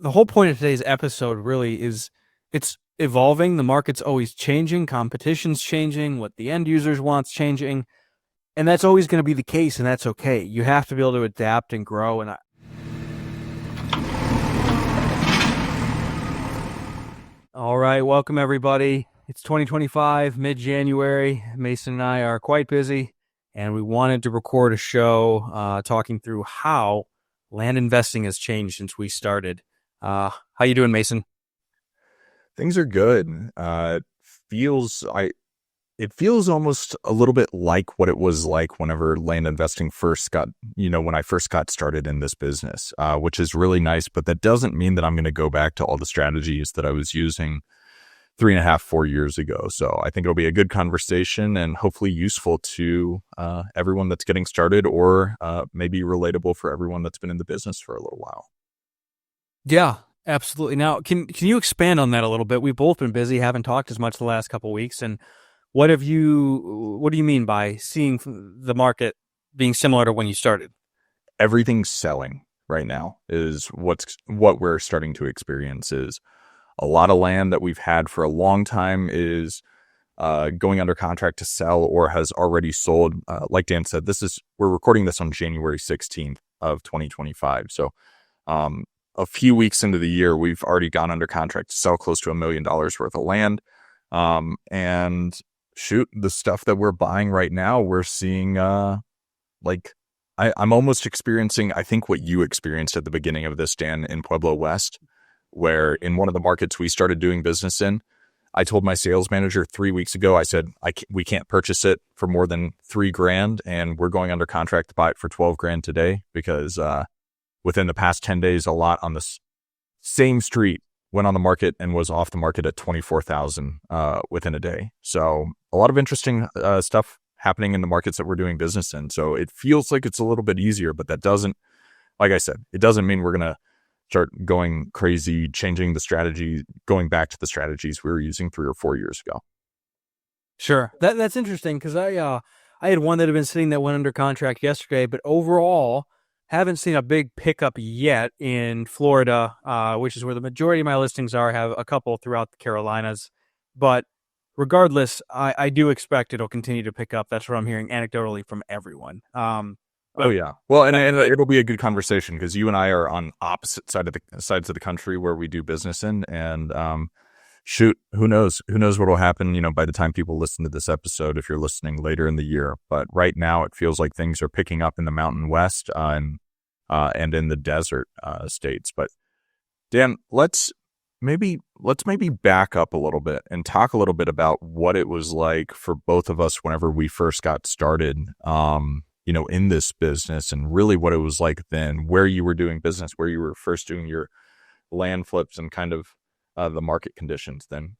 the whole point of today's episode really is it's evolving. The market's always changing, competition's changing, what the end users want's changing, and that's always going to be the case, and that's okay. You have to be able to adapt and grow. All right, welcome everybody. It's 2025, mid-January. Mason and I are quite busy, and we wanted to record a show talking through how land investing has changed since we started. How you doing, Mason? Things are good. Feels I it feels almost a little bit like what it was like whenever land investing first got, when I first got started in this business, which is really nice. But that doesn't mean that I'm going to go back to all the strategies that I was using 3.5, 4 years ago. So I think it'll be a good conversation and hopefully useful to everyone that's getting started, or maybe relatable for everyone that's been in the business for a little while. Yeah, absolutely. Now, can you expand on that a little bit? We've both been busy, haven't talked as much the last couple of weeks, and what do you mean by seeing the market being similar to when you started? Everything's selling right now is what we're starting to experience. Is a lot of land that we've had for a long time is going under contract to sell or has already sold. Like Dan said, we're recording this on January 16th of 2025. So a few weeks into the year, we've already gone under contract to sell close to $1 million worth of land. And shoot, the stuff that we're buying right now, we're seeing I'm almost experiencing, I think, what you experienced at the beginning of this, Dan, in Pueblo West, where in one of the markets we started doing business in, I told my sales manager 3 weeks ago, I said, we can't purchase it for more than $3,000, and we're going under contract to buy it for $12,000 today, because within the past 10 days, a lot on the same street went on the market and was off the market at $24,000 within a day. So a lot of interesting stuff happening in the markets that we're doing business in. So it feels like it's a little bit easier, but that doesn't, like I said, it doesn't mean we're going to start going crazy, changing the strategy, going back to the strategies we were using 3 or 4 years ago. Sure. That's interesting, because I had one that had been sitting that went under contract yesterday, but overall haven't seen a big pickup yet in Florida, which is where the majority of my listings are. I have a couple throughout the Carolinas, but regardless, I do expect it'll continue to pick up. That's what I'm hearing anecdotally from everyone. Oh yeah. Well, and it'll be a good conversation, because you and I are on opposite sides of the country where we do business in, and shoot, who knows what will happen, by the time people listen to this episode, if you're listening later in the year. But right now it feels like things are picking up in the Mountain West and in the desert states. But Dan, let's maybe back up a little bit and talk a little bit about what it was like for both of us whenever we first got started, in this business, and really what it was like then, where you were doing business, where you were first doing your land flips, and kind of the market conditions then.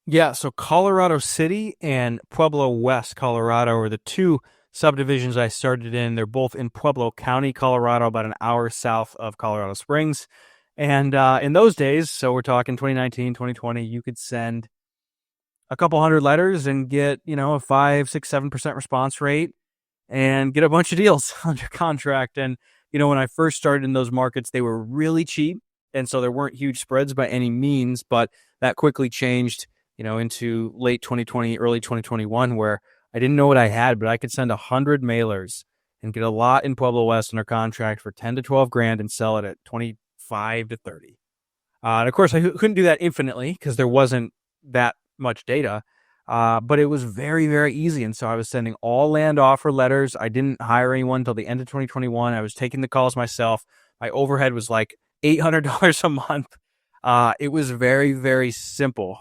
Yeah, so Colorado City and Pueblo West, Colorado are the two subdivisions I started in. They're both in Pueblo County, Colorado, about an hour south of Colorado Springs. And in those days, so we're talking 2019, 2020, you could send a couple hundred letters and get, a 5, 6, 7% response rate and get a bunch of deals under contract. And, when I first started in those markets, they were really cheap. And so there weren't huge spreads by any means, but that quickly changed, into late 2020, early 2021, where I didn't know what I had, but I could send 100 mailers and get a lot in Pueblo West under contract for 10 to 12 grand and sell it at 25 to 30. And of course, I couldn't do that infinitely because there wasn't that much data, but it was very, very easy. And so I was sending all land offer letters. I didn't hire anyone until the end of 2021. I was taking the calls myself. My overhead was like $800 a month. It was very, very simple.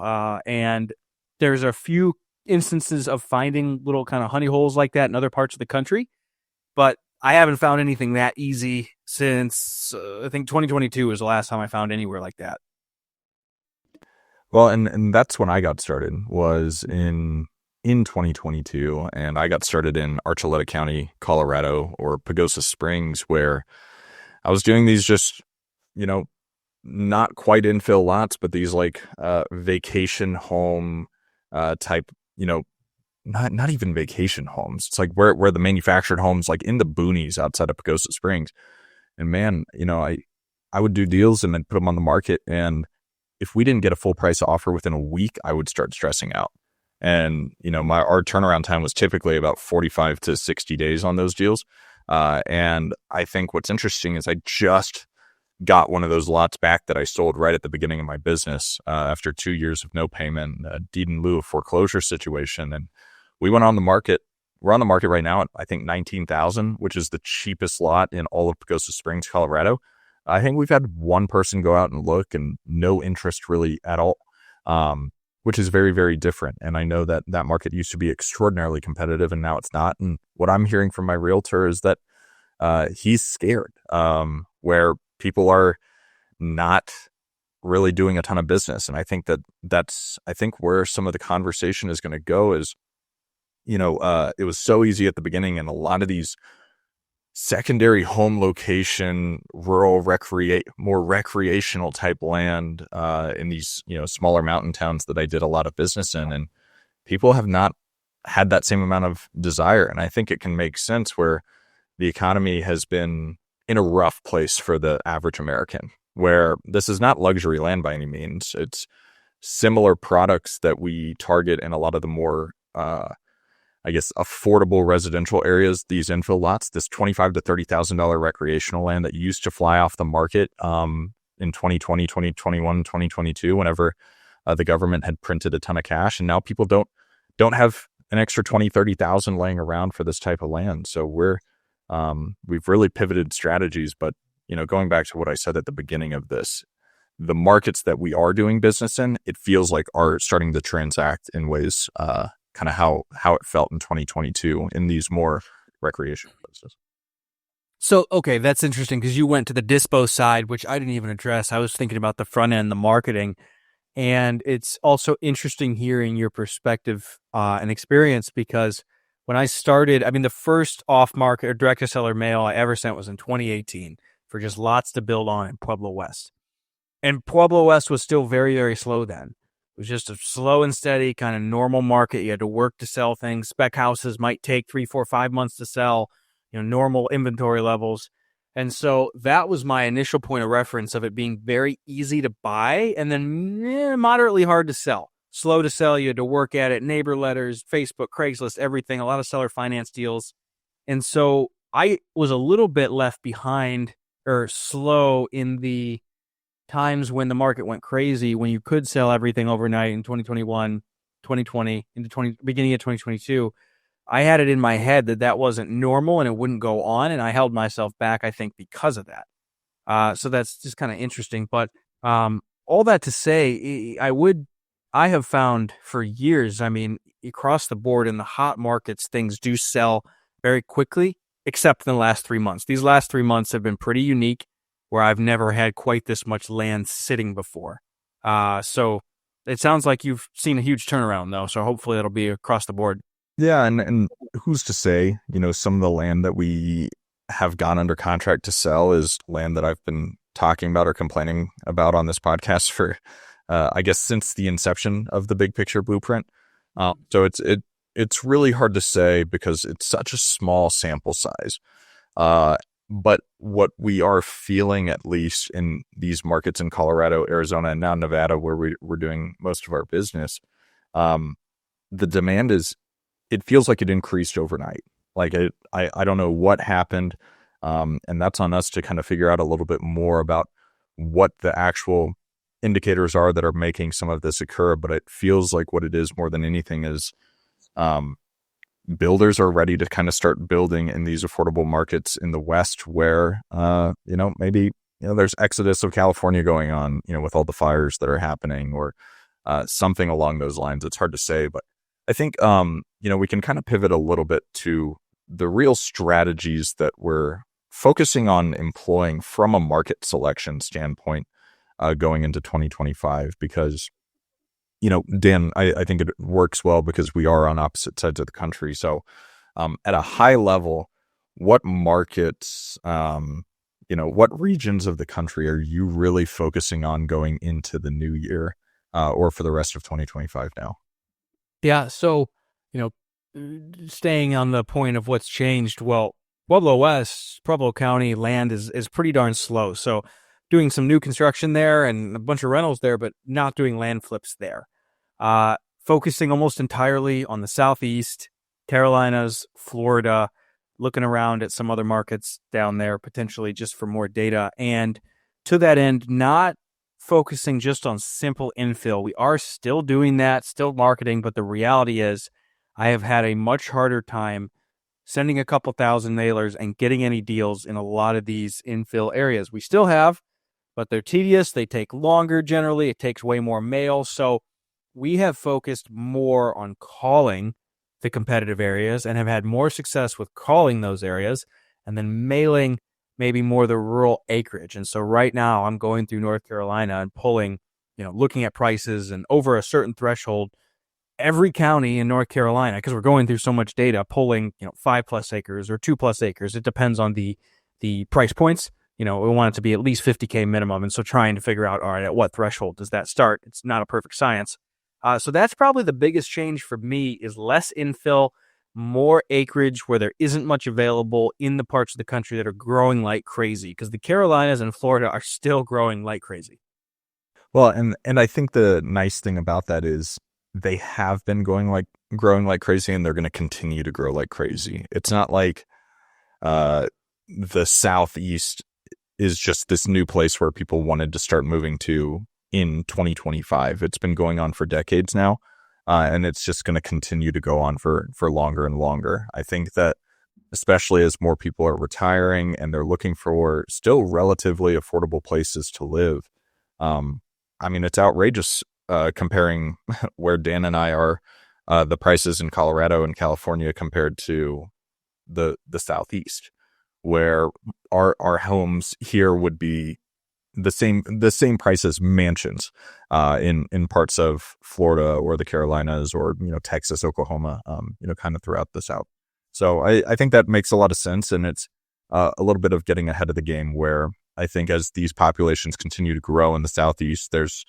And there's a few instances of finding little kind of honey holes like that in other parts of the country, but I haven't found anything that easy since I think 2022 was the last time I found anywhere like that. Well, and that's when I got started, was in 2022, and I got started in Archuleta County, Colorado, or Pagosa Springs, where I was doing these just, not quite infill lots, but these vacation home type, not even vacation homes. It's like where the manufactured homes, like in the boonies outside of Pagosa Springs. And man, I would do deals and then put them on the market. And if we didn't get a full price offer within a week, I would start stressing out. And, our turnaround time was typically about 45 to 60 days on those deals. And I think what's interesting is I just got one of those lots back that I sold right at the beginning of my business after 2 years of no payment, a deed in lieu of foreclosure situation. And we went on the market. We're on the market right now at, I think, 19,000, which is the cheapest lot in all of Pagosa Springs, Colorado. I think we've had one person go out and look and no interest really at all, which is very, very different. And I know that that market used to be extraordinarily competitive and now it's not. And what I'm hearing from my realtor is that he's scared, where people are not really doing a ton of business. And I think I think where some of the conversation is going to go is, it was so easy at the beginning, and a lot of these secondary home location, rural more recreational type land in these, smaller mountain towns that I did a lot of business in. And people have not had that same amount of desire. And I think it can make sense where the economy has been in a rough place for the average American, where this is not luxury land by any means. It's similar products that we target in a lot of the more, affordable residential areas, these infill lots, this $25,000 to $30,000 recreational land that used to fly off the market in 2020, 2021, 2022, whenever the government had printed a ton of cash. And now people don't have an extra 20, 30,000 laying around for this type of land. So we've really pivoted strategies. But, going back to what I said at the beginning of this, the markets that we are doing business in, it feels like are starting to transact in ways kind of how it felt in 2022 in these more recreational places. So, okay, that's interesting because you went to the dispo side, which I didn't even address. I was thinking about the front end, the marketing. And it's also interesting hearing your perspective and experience, because when I started, the first off-market or direct-to-seller mail I ever sent was in 2018 for just lots to build on in Pueblo West. And Pueblo West was still very, very slow then. It was just a slow and steady kind of normal market. You had to work to sell things. Spec houses might take 3, 4, 5 months to sell, normal inventory levels. And so that was my initial point of reference of it being very easy to buy and then moderately hard to sell. Slow to sell, you had to work at it, neighbor letters, Facebook, Craigslist, everything, a lot of seller finance deals. And so I was a little bit left behind or slow in the times when the market went crazy, when you could sell everything overnight in 2021, 2020, into beginning of 2022. I had it in my head that wasn't normal and it wouldn't go on. And I held myself back, I think, because of that. So that's just kind of interesting. But all that to say, I have found for years, across the board in the hot markets, things do sell very quickly, except in the last 3 months. These last 3 months have been pretty unique, where I've never had quite this much land sitting before. So it sounds like you've seen a huge turnaround, though. So hopefully it'll be across the board. Yeah, and who's to say, some of the land that we have gone under contract to sell is land that I've been talking about or complaining about on this podcast for, since the inception of the Big Picture Blueprint. So it's really hard to say because it's such a small sample size. But what we are feeling, at least in these markets in Colorado, Arizona, and now Nevada, where we're doing most of our business, the demand it feels like it increased overnight. Like I don't know what happened. And that's on us to kind of figure out a little bit more about what the actual indicators are that are making some of this occur. But it feels like what it is more than anything is builders are ready to kind of start building in these affordable markets in the West where, maybe, there's exodus of California going on, with all the fires that are happening or something along those lines. It's hard to say, but I think, we can kind of pivot a little bit to the real strategies that we're focusing on employing from a market selection standpoint going into 2025, because Dan, I think it works well because we are on opposite sides of the country. So at a high level, what markets, what regions of the country are you really focusing on going into the new year or for the rest of 2025 now? Yeah. So, staying on the point of what's changed, well, Pueblo West, Pueblo County land is pretty darn slow. So doing some new construction there and a bunch of rentals there, but not doing land flips there. Focusing almost entirely on the Southeast, Carolinas, Florida, looking around at some other markets down there, potentially just for more data. And to that end, not focusing just on simple infill. We are still doing that, still marketing, but the reality is I have had a much harder time sending a couple thousand mailers and getting any deals in a lot of these infill areas. We still have, but they're tedious. They take longer generally. It takes way more mail. So we have focused more on calling the competitive areas and have had more success with calling those areas and then mailing maybe more the rural acreage. And so right now I'm going through North Carolina and pulling, looking at prices, and over a certain threshold, every county in North Carolina, because we're going through so much data, pulling, 5+ acres or 2+ acres. It depends on the price points. We want it to be at least $50K minimum. And so trying to figure out, all right, at what threshold does that start? It's not a perfect science. So that's probably the biggest change for me, is less infill, more acreage where there isn't much available in the parts of the country that are growing like crazy, because the Carolinas and Florida are still growing like crazy. Well, and I think the nice thing about that is they have been growing like crazy, and they're going to continue to grow like crazy. It's not like the Southeast is just this new place where people wanted to start moving to in 2025. It's been going on for decades now, and it's just going to continue to go on for longer and longer. I think that especially as more people are retiring and they're looking for still relatively affordable places to live. I mean, it's outrageous comparing where Dan and I are, the prices in Colorado and California compared to the Southeast, where our homes here would be the same price as mansions in parts of Florida or the Carolinas or Texas, Oklahoma, kind of throughout the South. So I think that makes a lot of sense, and it's a little bit of getting ahead of the game, where I think as these populations continue to grow in the Southeast, there's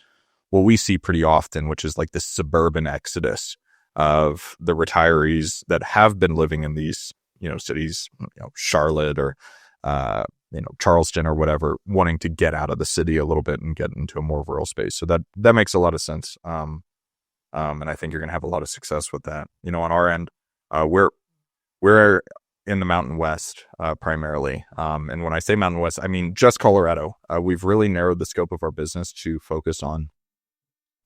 what we see pretty often, which is like this suburban exodus of the retirees that have been living in these cities, Charlotte or Charleston or whatever, wanting to get out of the city a little bit and get into a more rural space. So that makes a lot of sense. And I think you're going to have a lot of success with that. On our end, we're in the Mountain West primarily. And when I say Mountain West, I mean just Colorado. We've really narrowed the scope of our business to focus on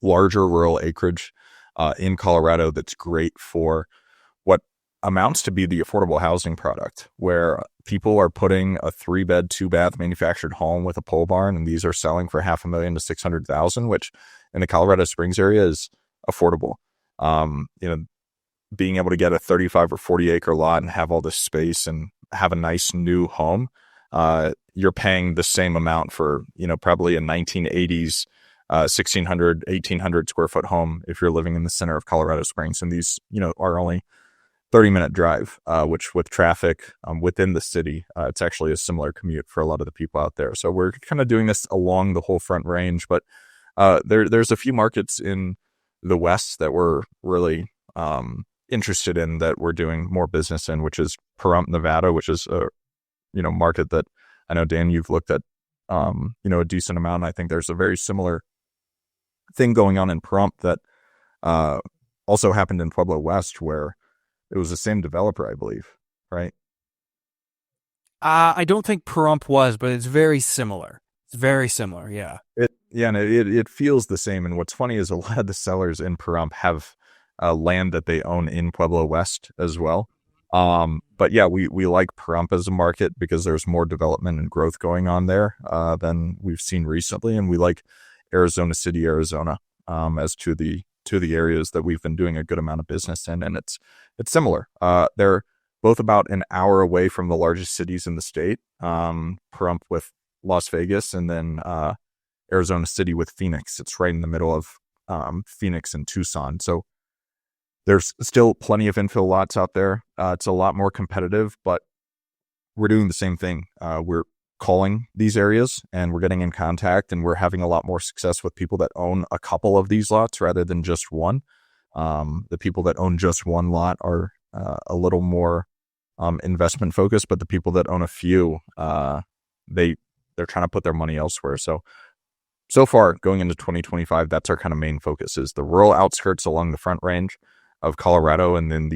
larger rural acreage in Colorado that's great for what amounts to be the affordable housing product, where people are putting a 3-bed, 2-bath manufactured home with a pole barn, and these are selling for $500,000 to $600,000, which in the Colorado Springs area is affordable. Being able to get a 35 or 40 acre lot and have all this space and have a nice new home, you're paying the same amount for, probably a 1980s, 1,600, 1,800 square foot home if you're living in the center of Colorado Springs. And these, are only 30-minute drive, which with traffic within the city, it's actually a similar commute for a lot of the people out there. So we're kind of doing this along the whole Front Range, but there's a few markets in the West that we're really interested in, that we're doing more business in, which is Pahrump, Nevada, which is a market that I know, Dan, you've looked at a decent amount. I think there's a very similar thing going on in Pahrump that also happened in Pueblo West, where it was the same developer, I believe, right? I don't think Pahrump was, but it's very similar. It's very similar, yeah. And it feels the same. And what's funny is a lot of the sellers in Pahrump have land that they own in Pueblo West as well. But yeah, we like Pahrump as a market because there's more development and growth going on there than we've seen recently, and we like Arizona City, Arizona, as to the areas that we've been doing a good amount of business in, and it's similar. They're both about an hour away from the largest cities in the state. Pahrump with Las Vegas, and then Arizona City with Phoenix. It's right in the middle of Phoenix and Tucson. So there's still plenty of infill lots out there. It's a lot more competitive, but we're doing the same thing. We're calling these areas and we're getting in contact, and we're having a lot more success with people that own a couple of these lots rather than just one. The people that own just one lot are a little more investment focused, but the people that own a few, they they're trying to put their money elsewhere. So far going into 2025, that's our kind of main focus is the rural outskirts along the Front Range of Colorado. And then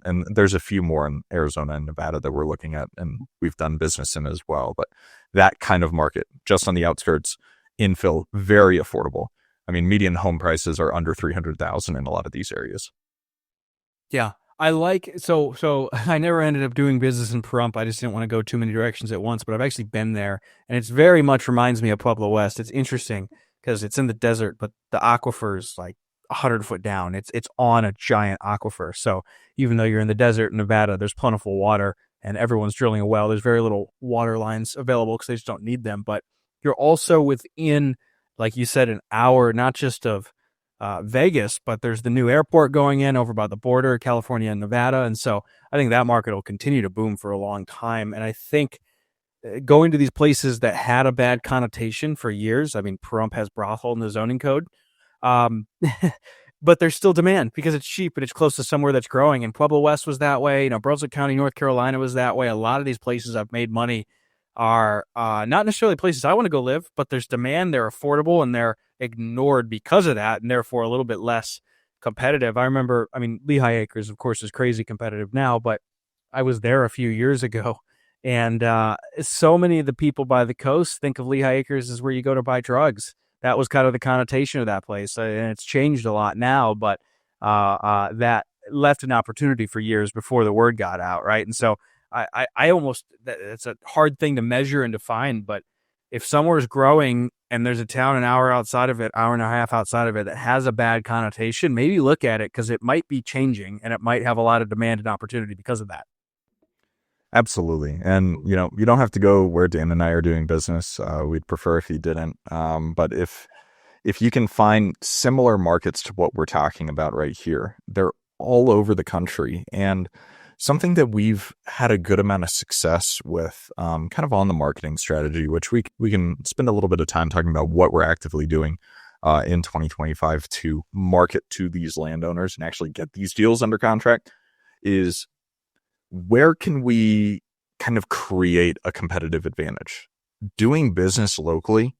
and there's a few more in Arizona and Nevada that we're looking at and we've done business in as well. But that kind of market just on the outskirts, infill, very affordable. I mean, median home prices are under 300,000 in a lot of these areas. Yeah. I like so I never ended up doing business in Pahrump. I just didn't want to go too many directions at once, but I've actually been there and it's very much reminds me of Pueblo West. It's interesting because it's in the desert, but the aquifer is like 100 foot down. It's on a giant aquifer. So even though you're in the desert in Nevada, there's plentiful water and everyone's drilling a well. There's very little water lines available because they just don't need them. But you're also within, like you said, an hour, not just of Vegas, but there's the new airport going in over by the border, California and Nevada. And so I think that market will continue to boom for a long time. And I think going to these places that had a bad connotation for years, I mean, Pahrump has brothel in the zoning code, um, but there's still demand because it's cheap and it's close to somewhere that's growing. And Pueblo West was that way. You know, Brunswick County, North Carolina was that way. A lot of these places I've made money are not necessarily places I want to go live, but there's demand, they're affordable, and they're ignored because of that, and therefore a little bit less competitive. I remember, I mean, Lehigh Acres, of course, is crazy competitive now, but I was there a few years ago, and so many of the people by the coast think of Lehigh Acres as where you go to buy drugs. That was kind of the connotation of that place, and it's changed a lot now, but that left an opportunity for years before the word got out, right? And so I almost, it's a hard thing to measure and define, but if somewhere's growing and there's a town an hour outside of it, hour and a half outside of it that has a bad connotation, maybe look at it because it might be changing and it might have a lot of demand and opportunity because of that. Absolutely. And, you don't have to go where Dan and I are doing business. We'd prefer if you didn't. But if you can find similar markets to what we're talking about right here, they're all over the country. And something that we've had a good amount of success with, kind of on the marketing strategy, which we can spend a little bit of time talking about what we're actively doing in 2025 to market to these landowners and actually get these deals under contract, is where can we kind of create a competitive advantage? Doing business locally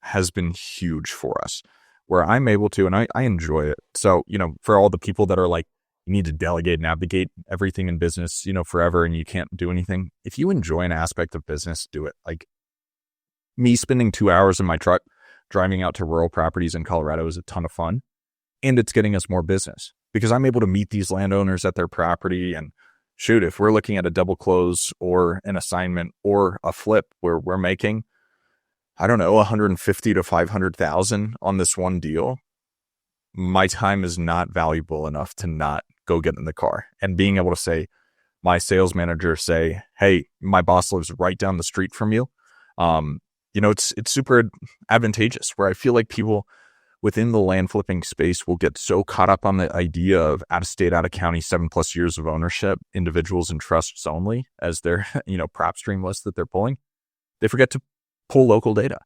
has been huge for us, where I'm able to, and I enjoy it. So, for all the people that are like, you need to delegate and abdicate everything in business, forever, and you can't do anything. If you enjoy an aspect of business, do it. Like me spending 2 hours in my truck driving out to rural properties in Colorado is a ton of fun. And it's getting us more business because I'm able to meet these landowners at their property. And shoot, if we're looking at a double close or an assignment or a flip where we're making, I don't know, 150 to 500,000 on this one deal, my time is not valuable enough to not go get in the car. And being able to say, my sales manager say, hey, my boss lives right down the street from you. It's super advantageous, where I feel like people within the land flipping space will get so caught up on the idea of out of state, out of county, 7+ years of ownership, individuals and trusts only as their, prop stream list that they're pulling. They forget to pull local data.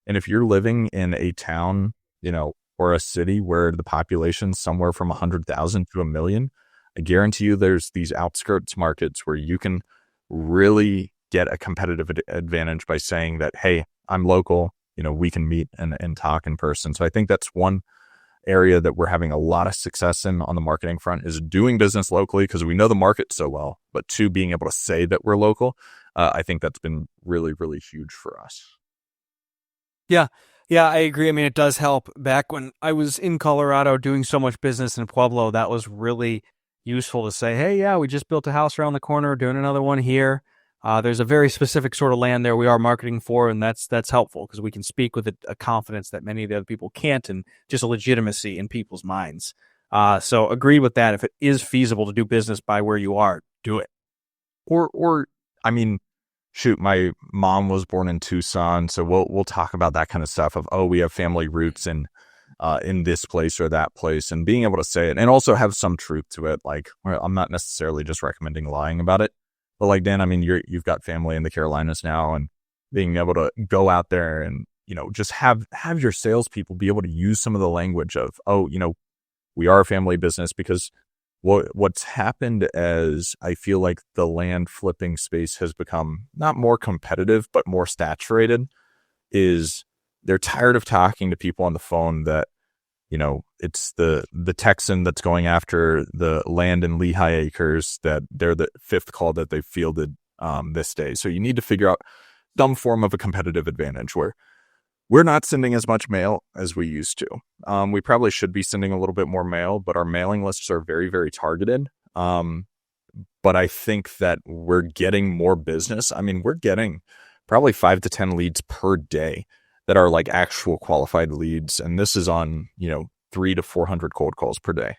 And if you're living in a town, or a city where the population's somewhere from 100,000 to 1 million, I guarantee you there's these outskirts markets where you can really get a competitive advantage by saying that, hey, I'm local, we can meet and talk in person. So I think that's one area that we're having a lot of success in on the marketing front, is doing business locally because we know the market so well, but two, being able to say that we're local. I think that's been really, really huge for us. Yeah. Yeah, I agree. I mean, it does help. Back when I was in Colorado doing so much business in Pueblo, that was really useful to say, hey, yeah, we just built a house around the corner, doing another one here. There's a very specific sort of land there we are marketing for, and that's helpful because we can speak with a confidence that many of the other people can't, and just a legitimacy in people's minds. So agreed with that. If it is feasible to do business by where you are, do it. Or I mean, shoot, my mom was born in Tucson, so we'll talk about that kind of stuff of, we have family roots in this place or that place, and being able to say it and also have some truth to it. Like, I'm not necessarily just recommending lying about it, but like, Dan, I mean, you've got family in the Carolinas now, and being able to go out there and, just have your salespeople be able to use some of the language of, we are a family business, because what's happened as I feel like the land flipping space has become not more competitive, but more saturated. is they're tired of talking to people on the phone that, it's the Texan that's going after the land in Lehigh Acres, that they're the fifth call that they fielded this day. So you need to figure out some form of a competitive advantage where we're not sending as much mail as we used to. We probably should be sending a little bit more mail, but our mailing lists are very, very targeted. But I think that we're getting more business. I mean, we're getting probably 5 to 10 leads per day that are like actual qualified leads. And this is on, 300 to 400 cold calls per day.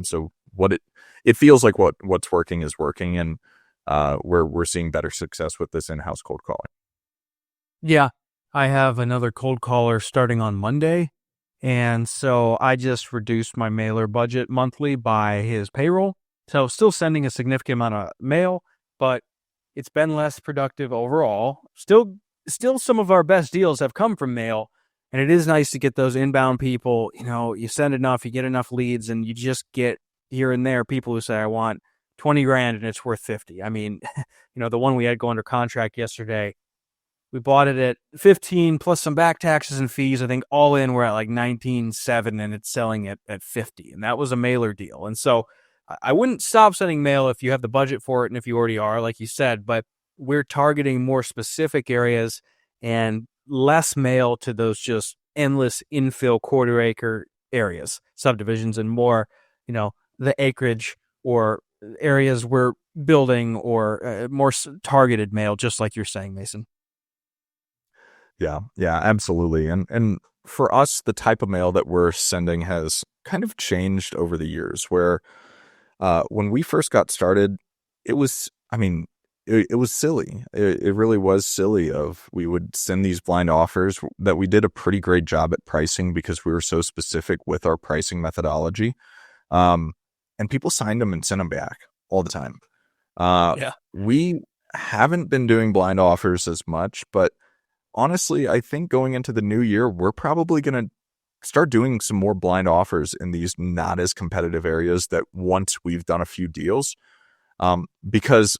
So it feels like what's working is working. And we're seeing better success with this in-house cold calling. Yeah, I have another cold caller starting on Monday. And so I just reduced my mailer budget monthly by his payroll. So still sending a significant amount of mail, but it's been less productive overall. Still some of our best deals have come from mail. And it is nice to get those inbound people. You send enough, you get enough leads, and you just get here and there people who say, I want 20 grand and it's worth 50. I mean, the one we had go under contract yesterday, we bought it at 15 plus some back taxes and fees. I think all in we're at like 19.7 and it's selling it at 50. And that was a mailer deal. And so I wouldn't stop sending mail if you have the budget for it and if you already are, like you said, but we're targeting more specific areas and less mail to those just endless infill quarter acre areas, subdivisions, and more, the acreage or areas we're building, or more targeted mail, just like you're saying, Mason. Yeah, absolutely. And for us, the type of mail that we're sending has kind of changed over the years, where when we first got started, it was, it was silly. It really was silly. We would send these blind offers that we did a pretty great job at pricing because we were so specific with our pricing methodology. And people signed them and sent them back all the time. Yeah. We haven't been doing blind offers as much, but honestly, I think going into the new year, we're probably going to start doing some more blind offers in these not as competitive areas that once we've done a few deals. Because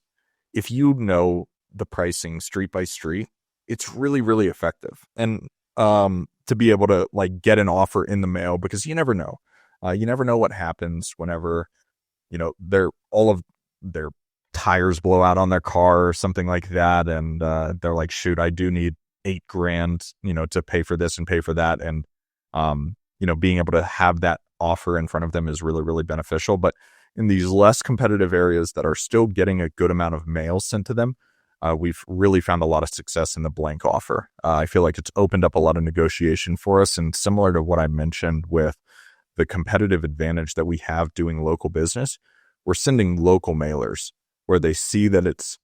if you know the pricing street by street, it's really, really effective. And to be able to like get an offer in the mail, because you never know. You never know what happens whenever, all of their tires blow out on their car or something like that. And they're like, shoot, I do need $8,000, to pay for this and pay for that. And, being able to have that offer in front of them is really, really beneficial. But in these less competitive areas that are still getting a good amount of mail sent to them, we've really found a lot of success in the blank offer. I feel like it's opened up a lot of negotiation for us. And similar to what I mentioned with the competitive advantage that we have doing local business, we're sending local mailers where they see that it's,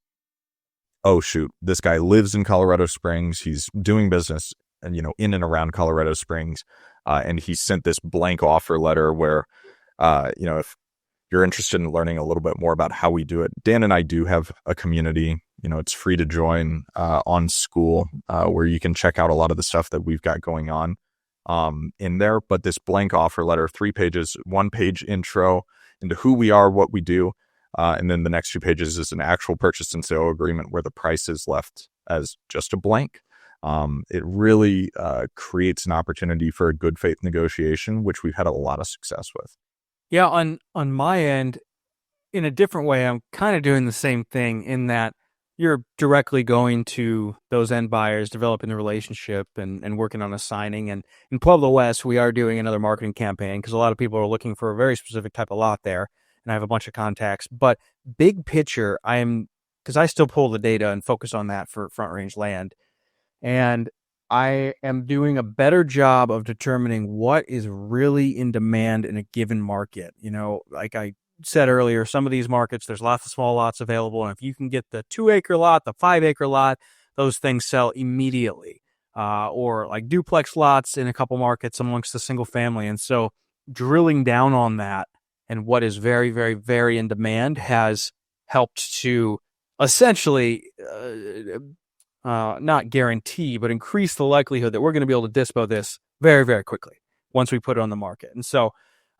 oh shoot, this guy lives in Colorado Springs. He's doing business and, in and around Colorado Springs. And he sent this blank offer letter where, if you're interested in learning a little bit more about how we do it, Dan and I do have a community, it's free to join on School, where you can check out a lot of the stuff that we've got going on in there. But this blank offer letter, 3 pages, 1-page intro into who we are, what we do. And then the next 2 pages is an actual purchase and sale agreement where the price is left as just a blank. It really creates an opportunity for a good faith negotiation, which we've had a lot of success with. Yeah, on my end, in a different way, I'm kind of doing the same thing in that you're directly going to those end buyers, developing the relationship and working on a signing. And in Pueblo West, we are doing another marketing campaign because a lot of people are looking for a very specific type of lot there. And I have a bunch of contacts. But big picture, because I still pull the data and focus on that for Front Range Land. And I am doing a better job of determining what is really in demand in a given market. Like I said earlier, some of these markets, there's lots of small lots available. And if you can get the 2-acre lot, the 5-acre lot, those things sell immediately. Or like duplex lots in a couple markets amongst the single family. And so drilling down on that and what is very, very, very in demand has helped to essentially not guarantee, but increase the likelihood that we're going to be able to dispo this very, very quickly once we put it on the market. And so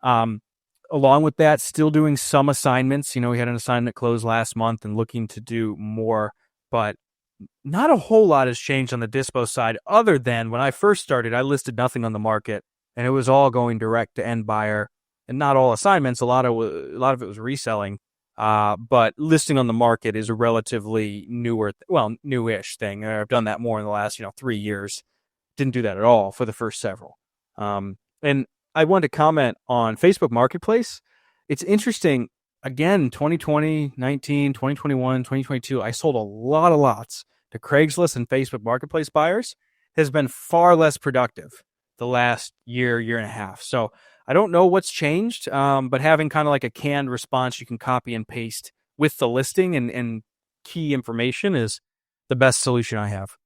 along with that, still doing some assignments. We had an assignment close last month and looking to do more, but not a whole lot has changed on the dispo side other than when I first started, I listed nothing on the market and it was all going direct to end buyer and not all assignments. A lot of it was reselling. But listing on the market is a relatively newish thing. I've done that more in the last, 3 years. Didn't do that at all for the first several. And I wanted to comment on Facebook Marketplace. It's interesting. Again, 2020, 19, 2021, 2022, I sold a lot of lots to Craigslist and Facebook Marketplace buyers. Has been far less productive the last year and a half. So I don't know what's changed, but having kind of like a canned response you can copy and paste with the listing and key information is the best solution I have.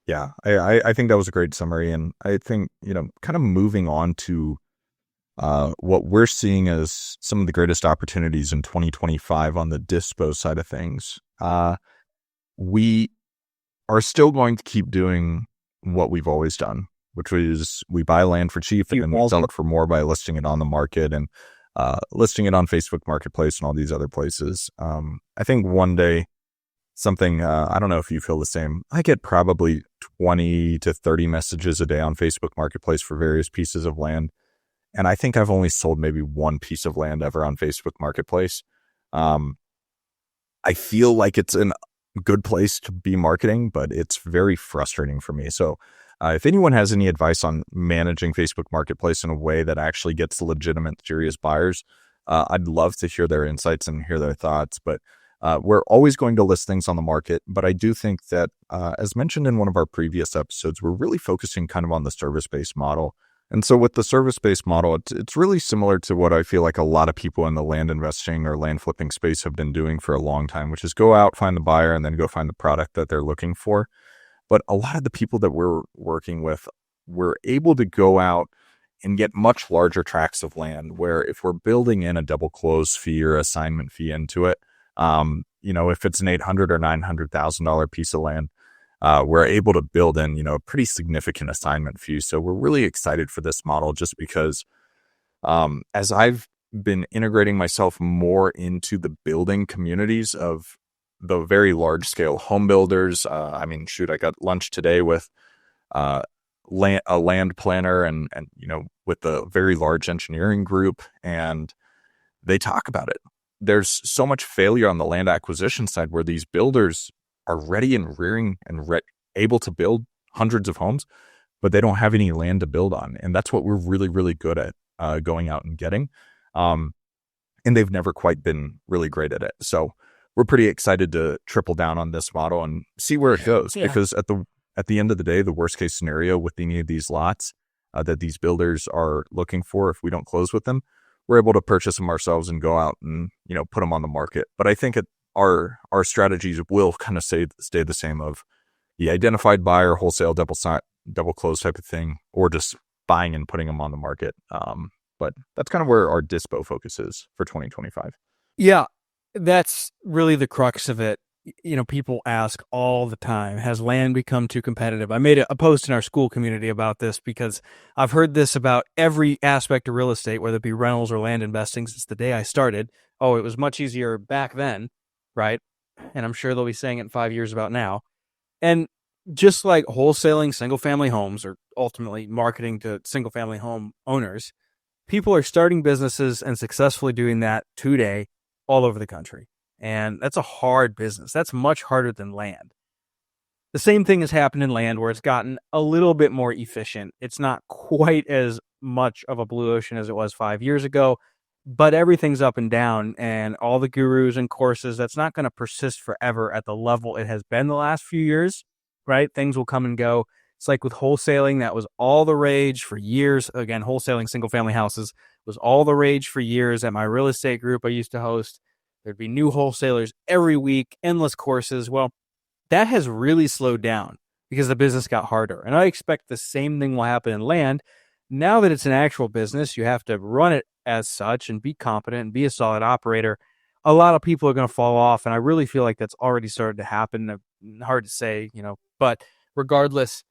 Yeah, I think that was a great summary. And I think, kind of moving on to what we're seeing as some of the greatest opportunities in 2025 on the dispo side of things. We are still going to keep doing what we've always done, which is we buy land for cheap and then we sell it for more by listing it on the market and listing it on Facebook Marketplace and all these other places. I think one day something, I don't know if you feel the same. I get probably 20 to 30 messages a day on Facebook Marketplace for various pieces of land. And I think I've only sold maybe one piece of land ever on Facebook Marketplace. I feel like it's a good place to be marketing, but it's very frustrating for me. So if anyone has any advice on managing Facebook Marketplace in a way that actually gets legitimate, serious buyers, I'd love to hear their insights and hear their thoughts. But we're always going to list things on the market. But I do think that, as mentioned in one of our previous episodes, we're really focusing kind of on the service-based model. And so with the service-based model, it's really similar to what I feel like a lot of people in the land investing or land flipping space have been doing for a long time, which is go out, find the buyer, and then go find the product that they're looking for. But a lot of the people that we're working with, we're able to go out and get much larger tracts of land where if we're building in a double close fee or assignment fee into it, if it's an $800,000 or $900,000 piece of land, we're able to build in, a pretty significant assignment fee. So we're really excited for this model just because as I've been integrating myself more into the building communities of the very large scale home builders. I got lunch today with a land planner and with a very large engineering group, and they talk about it. There's so much failure on the land acquisition side where these builders are ready and rearing and able to build hundreds of homes, but they don't have any land to build on. And that's what we're really, really good at going out and getting. And they've never quite been really great at it. So we're pretty excited to triple down on this model and see where it goes. Yeah. Because at the end of the day, the worst case scenario with any of these lots that these builders are looking for, if we don't close with them, we're able to purchase them ourselves and go out and, put them on the market. But I think our strategies will kind of stay the same of the identified buyer, wholesale, double close type of thing, or just buying and putting them on the market. But that's kind of where our dispo focus is for 2025. Yeah, that's really the crux of it. People ask all the time, has land become too competitive? I made a post in our school community about this because I've heard this about every aspect of real estate, whether it be rentals or land investing, since the day I started. Oh, it was much easier back then, right? And I'm sure they'll be saying it in 5 years about now. And just like wholesaling single-family homes or ultimately marketing to single-family home owners, people are starting businesses and successfully doing that today all over the country. And that's a hard business. That's much harder than land. The same thing has happened in land where it's gotten a little bit more efficient. It's not quite as much of a blue ocean as it was 5 years ago, but everything's up and down, and all the gurus and courses, that's not going to persist forever at the level it has been the last few years, right? Things will come and go. It's like with wholesaling, that was all the rage for years. Again, wholesaling single family houses was all the rage for years at my real estate group I used to host. There'd be new wholesalers every week, endless courses. Well, that has really slowed down because the business got harder. And I expect the same thing will happen in land. Now that it's an actual business, you have to run it as such and be competent and be a solid operator. A lot of people are going to fall off. And I really feel like that's already started to happen. Hard to say, but regardless,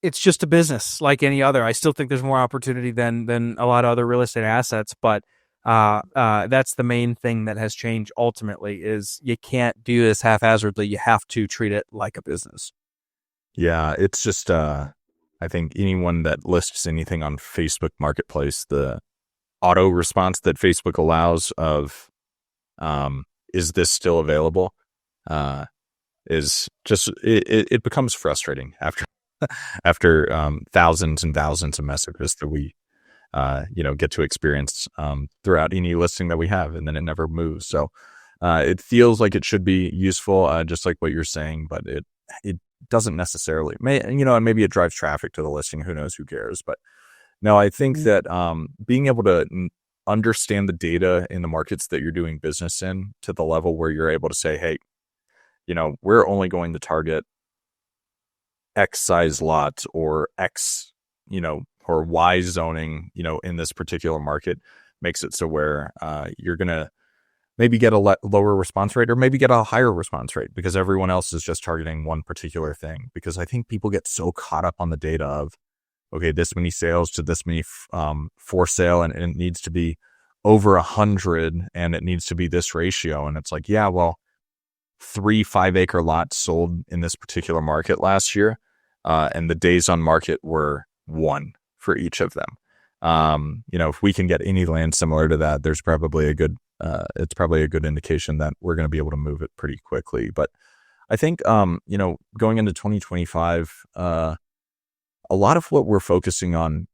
it's just a business like any other. I still think there's more opportunity than a lot of other real estate assets, but That's the main thing that has changed ultimately is you can't do this haphazardly. You have to treat it like a business. Yeah, it's just I think anyone that lists anything on Facebook Marketplace, the auto response that Facebook allows of is this still available? Is just it becomes frustrating after thousands and thousands of messages that we get to experience throughout any listing that we have, and then it never moves. So it feels like it should be useful, just like what you're saying, but it doesn't necessarily. And maybe it drives traffic to the listing. Who knows? Who cares? But no, I think that being able to understand the data in the markets that you're doing business in to the level where you're able to say, hey, we're only going to target X size lot or X, or Y zoning, in this particular market makes it so where you're going to maybe get a lower response rate or maybe get a higher response rate because everyone else is just targeting one particular thing. Because I think people get so caught up on the data of, okay, this many sales to this many for sale, and it needs to be over 100 and it needs to be this ratio. And it's like, yeah, well, 3 5-acre lots sold in this particular market last year, and the days on market were 1 for each of them. If we can get any land similar to that, there's probably it's probably a good indication that we're going to be able to move it pretty quickly. But I think, going into 2025, a lot of what we're focusing on,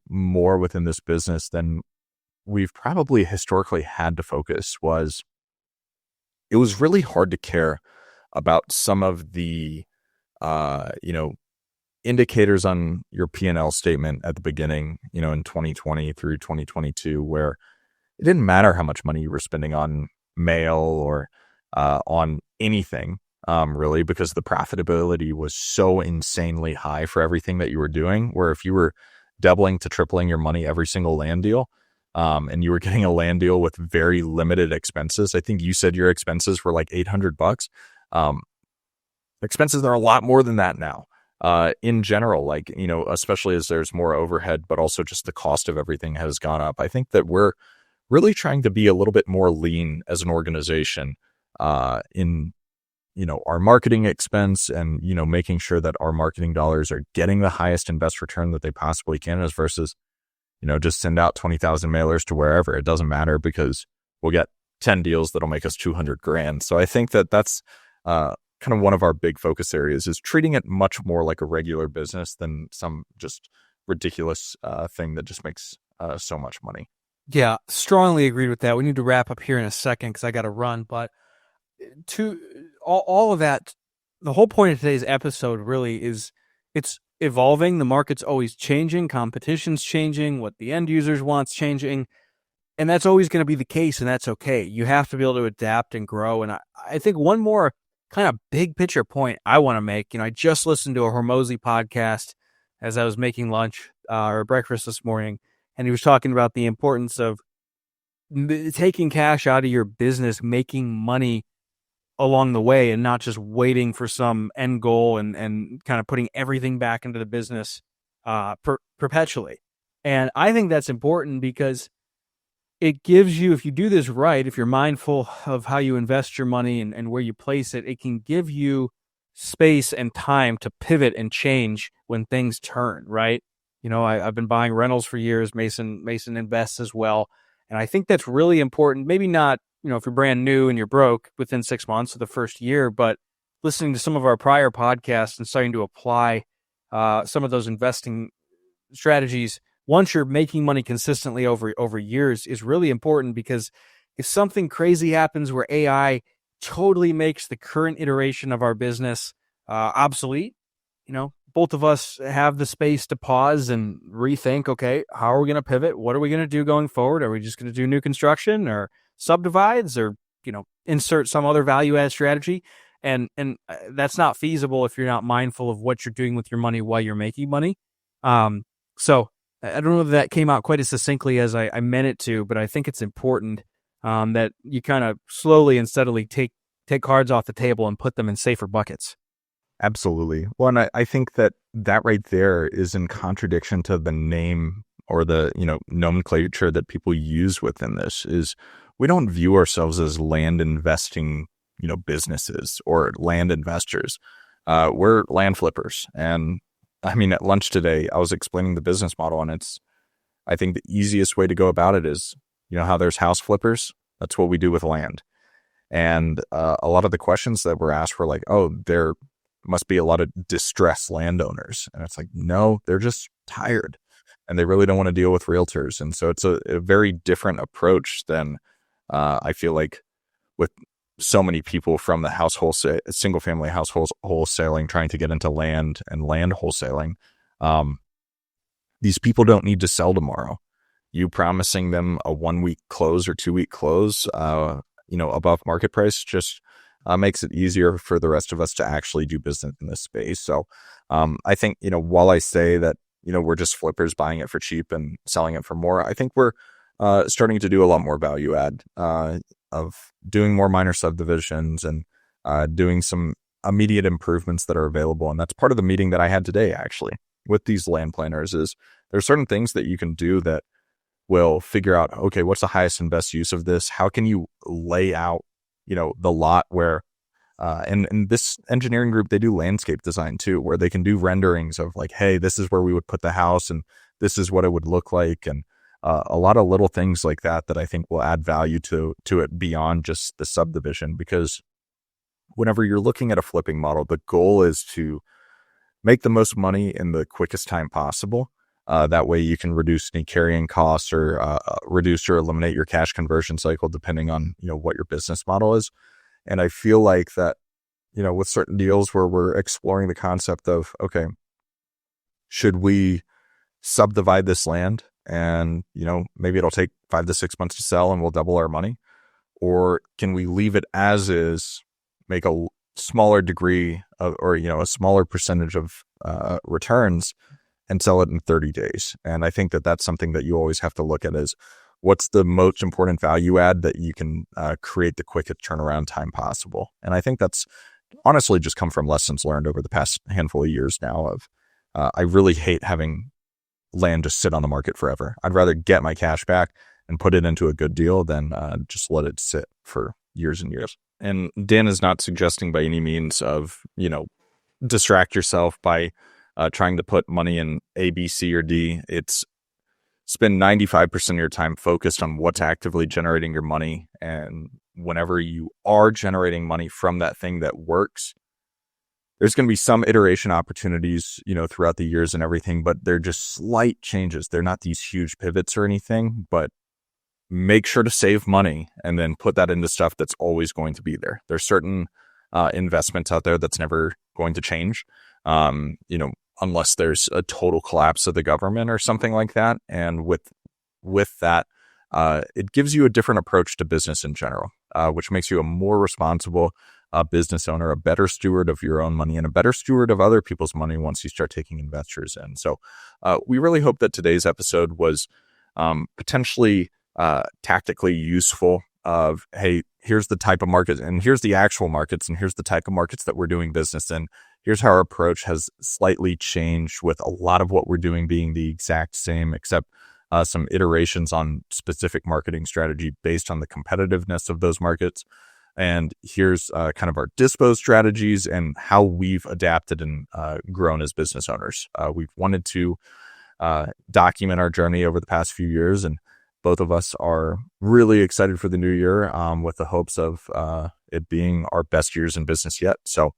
more within this business than we've probably historically had to focus was, it was really hard to care about some of the, indicators on your P&L statement at the beginning, in 2020 through 2022, where it didn't matter how much money you were spending on mail or on anything, really, because the profitability was so insanely high for everything that you were doing, where if you were doubling to tripling your money every single land deal, and you were getting a land deal with very limited expenses. I think you said your expenses were like $800. Expenses are a lot more than that now. In general, like, especially as there's more overhead, but also just the cost of everything has gone up. I think that we're really trying to be a little bit more lean as an organization, in, our marketing expense and, making sure that our marketing dollars are getting the highest and best return that they possibly can, as versus, just send out 20,000 mailers to wherever. It doesn't matter because we'll get 10 deals that'll make us 200 grand. So I think that that's kind of one of our big focus areas, is treating it much more like a regular business than some just ridiculous thing that just makes so much money. Yeah, strongly agreed with that. We need to wrap up here in a second because I got to run. But to all of that, the whole point of today's episode really is it's evolving. The market's always changing. Competition's changing. What the end users want's changing. And that's always going to be the case, and that's okay. You have to be able to adapt and grow. And I think one more kind of big picture point I want to make, I just listened to a Hormozy podcast as I was making lunch or breakfast this morning, and he was talking about the importance of taking cash out of your business, making money along the way, and not just waiting for some end goal and kind of putting everything back into the business perpetually. And I think that's important because it gives you, if you do this right, if you're mindful of how you invest your money and where you place it, it can give you space and time to pivot and change when things turn, right? I've been buying rentals for years. Mason invests as well. And I think that's really important. Maybe not, if you're brand new and you're broke within 6 months of the first year, but listening to some of our prior podcasts and starting to apply some of those investing strategies once you're making money consistently over years is really important, because if something crazy happens where AI totally makes the current iteration of our business obsolete, both of us have the space to pause and rethink, okay, how are we going to pivot? What are we going to do going forward? Are we just going to do new construction or subdivides or, insert some other value add strategy? And that's not feasible if you're not mindful of what you're doing with your money while you're making money. So I don't know if that came out quite as succinctly as I meant it to, but I think it's important that you kind of slowly and steadily take cards off the table and put them in safer buckets. Absolutely. Well, and I think that right there is in contradiction to the name or the, nomenclature that people use within this is we don't view ourselves as land investing, businesses or land investors. We're land flippers. And I mean, at lunch today, I was explaining the business model, and I think the easiest way to go about it is, how there's house flippers. That's what we do with land. And a lot of the questions that were asked were like, oh, there must be a lot of distressed landowners. And it's like, no, they're just tired and they really don't want to deal with realtors. And so it's a very different approach than I feel like with so many people from the single family household wholesaling trying to get into land and land wholesaling. These people don't need to sell tomorrow. You promising them a 1 week close or 2 week close, above market price just makes it easier for the rest of us to actually do business in this space. So I think, while I say that, we're just flippers buying it for cheap and selling it for more, I think we're starting to do a lot more value add of doing more minor subdivisions and doing some immediate improvements that are available. And that's part of the meeting that I had today, actually, with these land planners is there's certain things that you can do that will figure out, okay, what's the highest and best use of this? How can you lay out, the lot where, and this engineering group, they do landscape design too, where they can do renderings of like, hey, this is where we would put the house and this is what it would look like. And a lot of little things like that I think will add value to it beyond just the subdivision, because whenever you're looking at a flipping model, the goal is to make the most money in the quickest time possible. That way you can reduce any carrying costs or reduce or eliminate your cash conversion cycle, depending on, what your business model is. And I feel like that, with certain deals where we're exploring the concept of, okay, should we subdivide this land and, maybe it'll take 5 to 6 months to sell and we'll double our money? Or can we leave it as is, make a smaller degree of, or, a smaller percentage of returns and sell it in 30 days? And I think that that's something that you always have to look at is what's the most important value add that you can create the quickest turnaround time possible. And I think that's honestly just come from lessons learned over the past handful of years now of I really hate having land just sit on the market forever. I'd rather get my cash back and put it into a good deal than just let it sit for years and years. And Dan is not suggesting by any means of, distract yourself by trying to put money in A, B, C, or D. It's spend 95% of your time focused on what's actively generating your money. And whenever you are generating money from that thing that works, there's going to be some iteration opportunities, throughout the years and everything, but they're just slight changes. They're not these huge pivots or anything, but make sure to save money and then put that into stuff that's always going to be there. There's certain investments out there that's never going to change. Unless there's a total collapse of the government or something like that. And with that, it gives you a different approach to business in general, which makes you a more responsible business owner, a better steward of your own money, and a better steward of other people's money once you start taking investors in. So we really hope that today's episode was potentially tactically useful of, hey, here's the type of market and here's the actual markets and here's the type of markets that we're doing business in. Here's how our approach has slightly changed, with a lot of what we're doing being the exact same, except some iterations on specific marketing strategy based on the competitiveness of those markets. And here's kind of our dispo strategies and how we've adapted and grown as business owners. We've wanted to document our journey over the past few years, and both of us are really excited for the new year with the hopes of it being our best years in business yet. So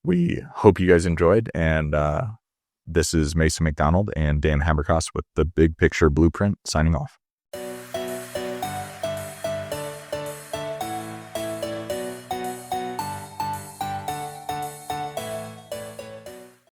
we hope you guys enjoyed. And this is Mason McDonald and Dan Haberkos with the Big Picture Blueprint signing off.